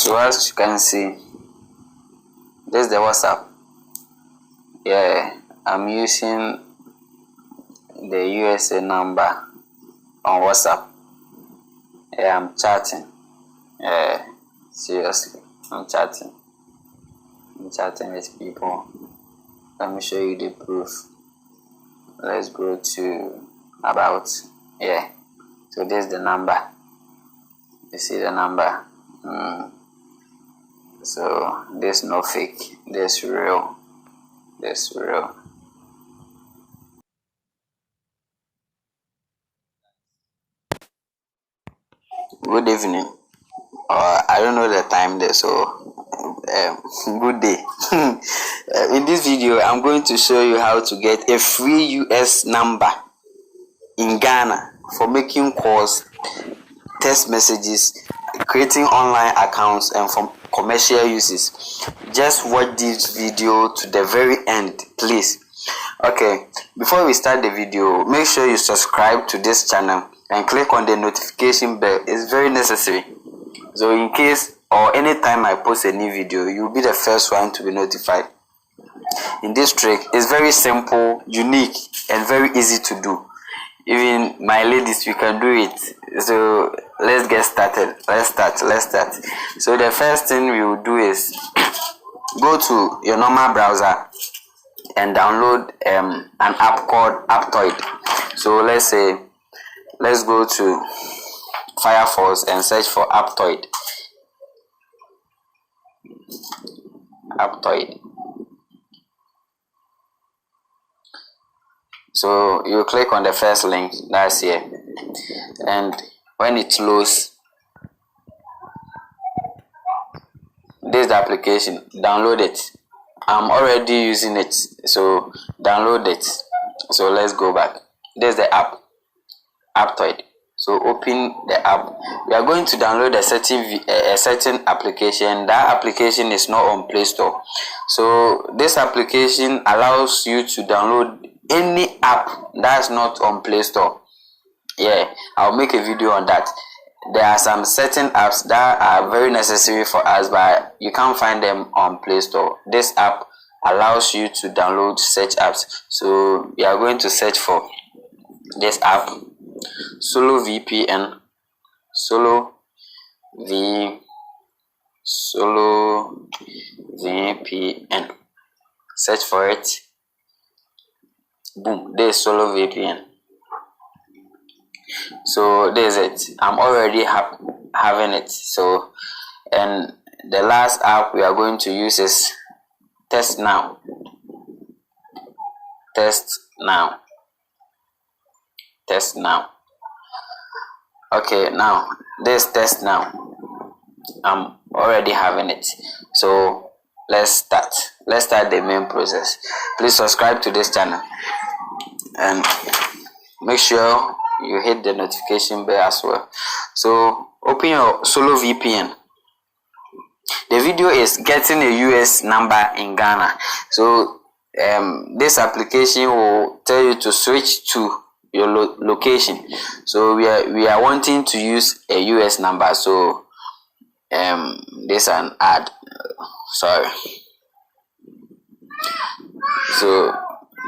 So as you can see, this is the WhatsApp. Yeah, I'm using the USA number on WhatsApp. Yeah, I'm chatting. Yeah, seriously, I'm chatting with people. Let me show you the proof. Let's go to about. Yeah, so this is the number. You see the number. So there's no fake, there's real. Good evening. I don't know the time there, so good day. In this video, I'm going to show you how to get a free US number in Ghana for making calls, text messages, creating online accounts, and for commercial uses. Just watch this video to the very end, please. Okay, before we start the video, make sure you subscribe to this channel and click on the notification bell. It's very necessary, so in case or anytime I post a new video, you'll be the first one to be notified. In this trick, it's very simple, unique, and very easy to do. Even my ladies, you can do it. So let's get started. Let's start. So the first thing we will do is go to your normal browser and download an app called Aptoide. So let's go to Firefox and search for Aptoide. So you click on the first link that's here, and when it loads, this is the application. Download it. I'm already using it, so download it. So let's go back. There's the app, Aptoide. So open the app. We are going to download a certain application. That application is not on Play Store. So this application allows you to download any app that's not on Play Store. Yeah, I'll make a video on that. There are some certain apps that are very necessary for us, but you can't find them on Play Store. This app allows you to download such apps. So we are going to search for this app, SoloVpn. SoloVpn. Search for it. Boom, there's SoloVpn. So there's it. I'm already having it. So, and the last app we are going to use is Textnow. Okay, now this Textnow. I'm already having it. So let's start the main process. Please subscribe to this channel and make sure you hit the notification bell as well. So open your SoloVpn. The video is getting a US number in Ghana. So this application will tell you to switch to your location. So we are wanting to use a US number. So this an ad. Sorry. So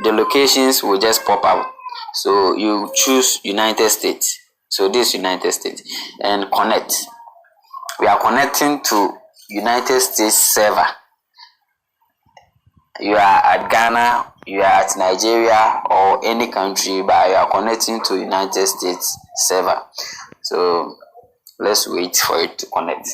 the locations will just pop out. So you choose United States. So this is United States and connect. We are connecting to United States server. You are at Ghana, you are at Nigeria or any country, but you are connecting to United States server. So let's wait for it to connect.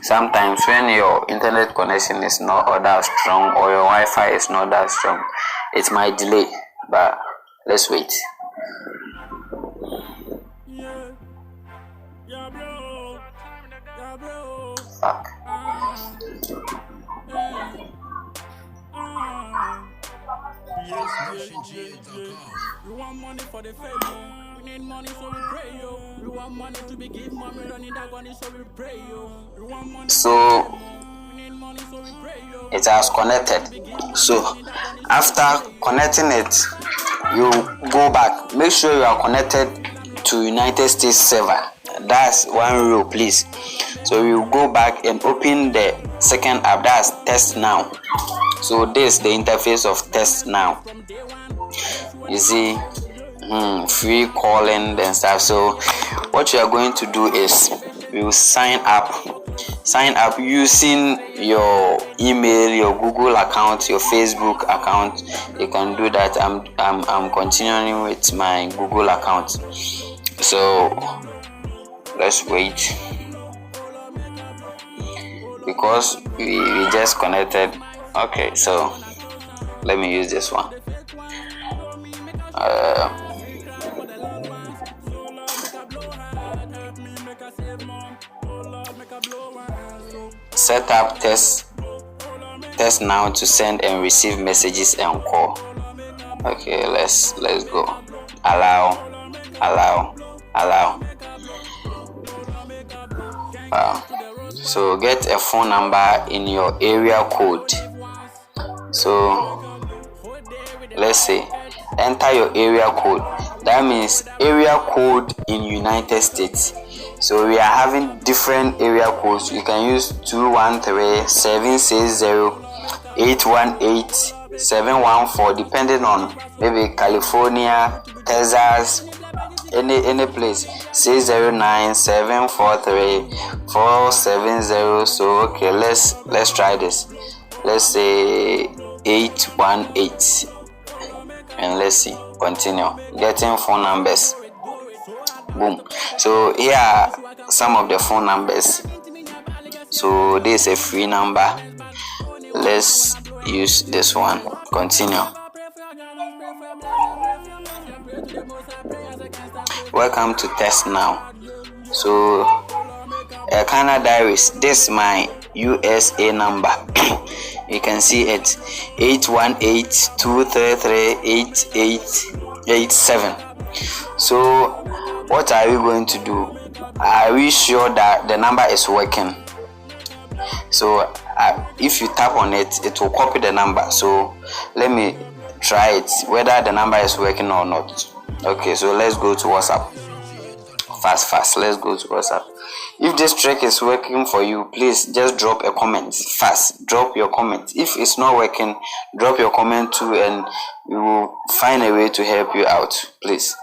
Sometimes when your internet connection is not all that strong or your Wi-Fi is not that strong, it might delay, but let's wait. Fuck. We want money for the fame. We need money, so we pray, yo. We want money to be give money, we don't need that money, so we pray, yo. We want money. So it has connected. So after connecting it, you go back. Make sure you are connected to United States server. That's one rule, please. So you go back and open the second app, that's Textnow. So this is the interface of Textnow. You see, free calling and stuff. So what you are going to do is you sign up using your email, your Google account, your Facebook account. You can do that. I'm continuing with my Google account. So let's wait because we just connected. Okay, so let me use this one. Set up Textnow to send and receive messages and call. Okay, let's go. Allow. So get a phone number in your area code. So let's say enter your area code. That means area code in United States. So we are having different area codes. You can use 213-760-818-714 depending on maybe California, Texas, any place. 609-743-470. So okay, let's try this. Let's say 818 and let's see. Continue getting phone numbers. Boom. So here are some of the phone numbers. So this is a free number. Let's use this one. Continue. Welcome to Textnow. So Canada Diaries. This is my USA number. You can see it 818-233-8887. So what are we going to do? Are we sure that the number is working? So if you tap on it, it will copy the number. So let me try it whether the number is working or not. Okay, so let's go to WhatsApp. Fast. Let's go to WhatsApp. If this trick is working for you, please just drop a comment. Fast, drop your comment. If it's not working, drop your comment too, and we will find a way to help you out. Please.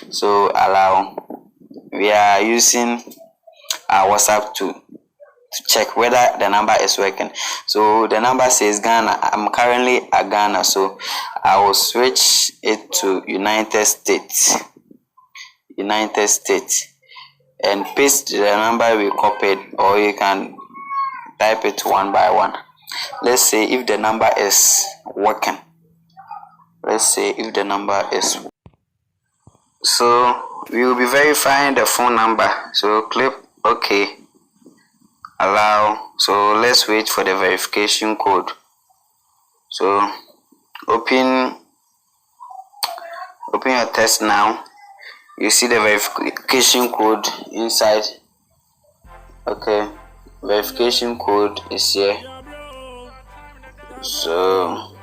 So allow. We are using our WhatsApp to check whether the number is working. So the number says Ghana. I'm currently at Ghana, so I will switch it to United States, and paste the number we copied, or you can type it one by one. Let's say if the number is working. So we will be verifying the phone number. So click OK. Allow. So let's wait for the verification code. So open your Textnow. You see the verification code inside. Okay, verification code is here. So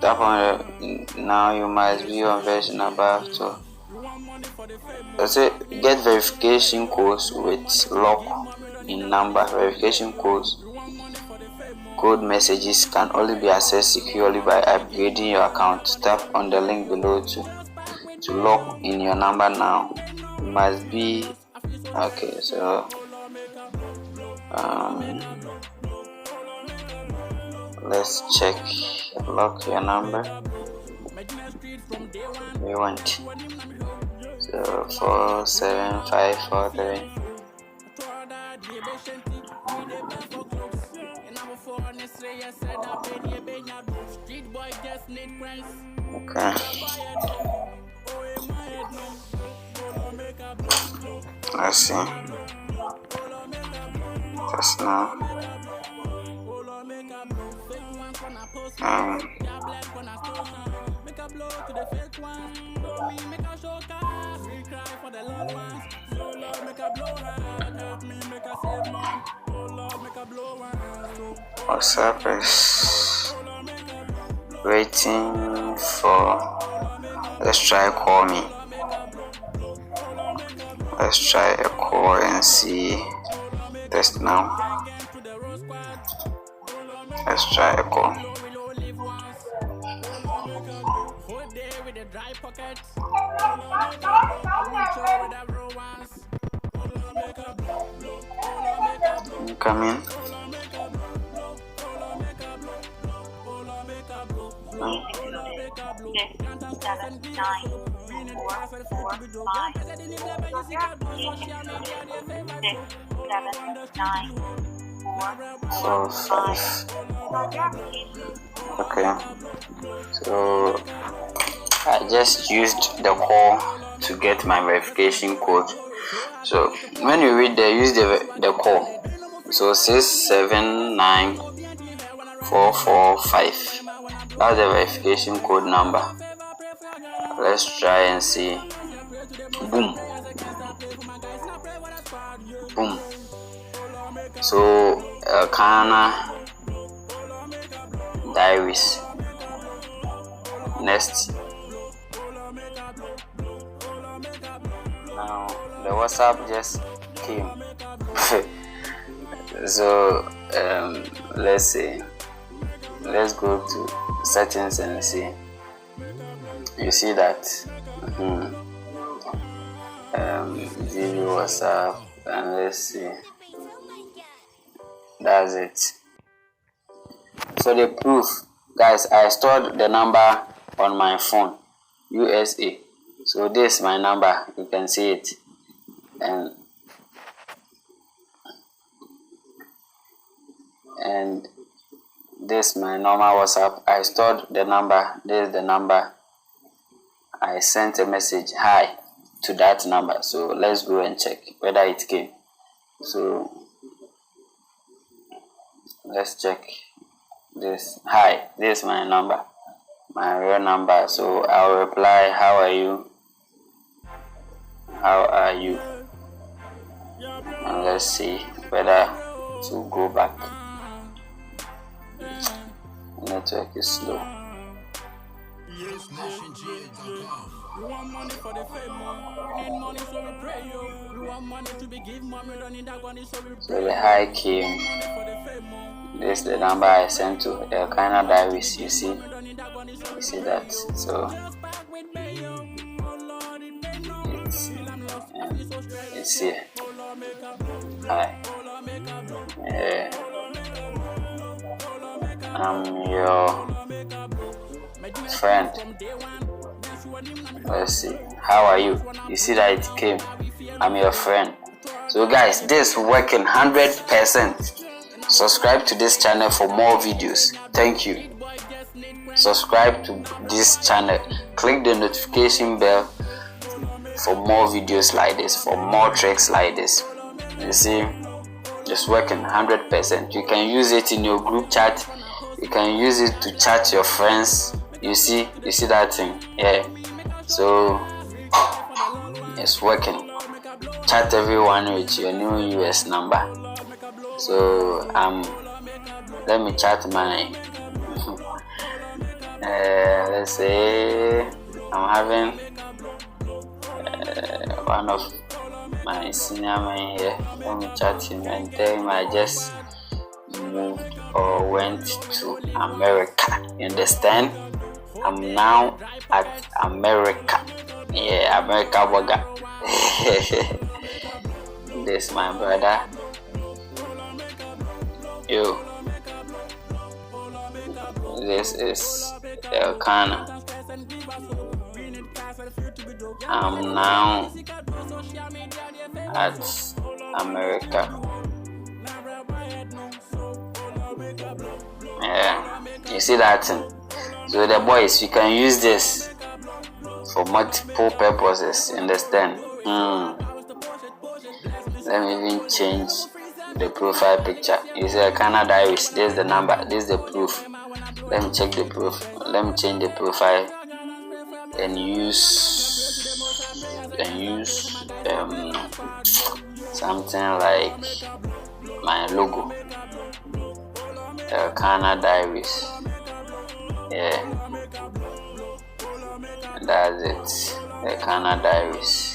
tap on it. Now you must be on version above to. Let's say get verification codes with lock in number. Verification codes. Code messages can only be accessed securely by upgrading your account. Tap on the link below to lock in your number now. You must be okay. So let's check. Lock your number. We want 047543. Okay. Let's see. Just now. WhatsApp is waiting for. Let's try call me. Let's try a call and see. Test now. Let's try a call. Come in. Four, five. Okay. So I just used the call to get my verification code. So when you read there, use the call. So 679445. That's the verification code number. Let's try and see. Boom. Boom. So Elkanah Diaries. Next. Now the WhatsApp just came. So let's see. Let's go to settings and see. You see that video WhatsApp, and let's see. That's it. So the proof, guys, I stored the number on my phone, USA. So this is my number. You can see it, and this is my normal WhatsApp. I stored the number. This is the number. I sent a message hi to that number. So let's go and check whether it came. So let's check this. Hi, this is my number, my real number. So I'll reply, how are you? How are you? And let's see whether to go back. Network is slow. You want money for the fame, we need money so we pray, yo. You want money to be give mommy, don't need that money so we pray. So the hi came. This is the number I sent to Elkanah Diaries. You see that. So it's here. Hi. I'm your friend. Let's see. How are you? You see that it came. I'm your friend. So guys, this is working 100%. Subscribe to this channel for more videos. Thank you. Subscribe to this channel. Click the notification bell for more videos like this, for more tricks like this. You see, it's working 100%. You can use it in your group chat. You can use it to chat your friends. You see that thing? Yeah. So it's working. Chat everyone with your new US number. So let me chat my let's say I'm having one of my senior men here. Let me chat him and tell him I just moved or went to America. You understand? I'm now at America. Yeah, America burger. This my brother. Yo. This is Elkanah. I'm now at America. Yeah, you see that thing? So the boys, you can use this for multiple purposes. Understand? Let me even change the profile picture. You see Elkanah Diaries. This is the number. This is the proof. Let me check the proof. Let me change the profile and use something like my logo. Elkanah Diaries. Yeah, that's it. Elkanah Diaries.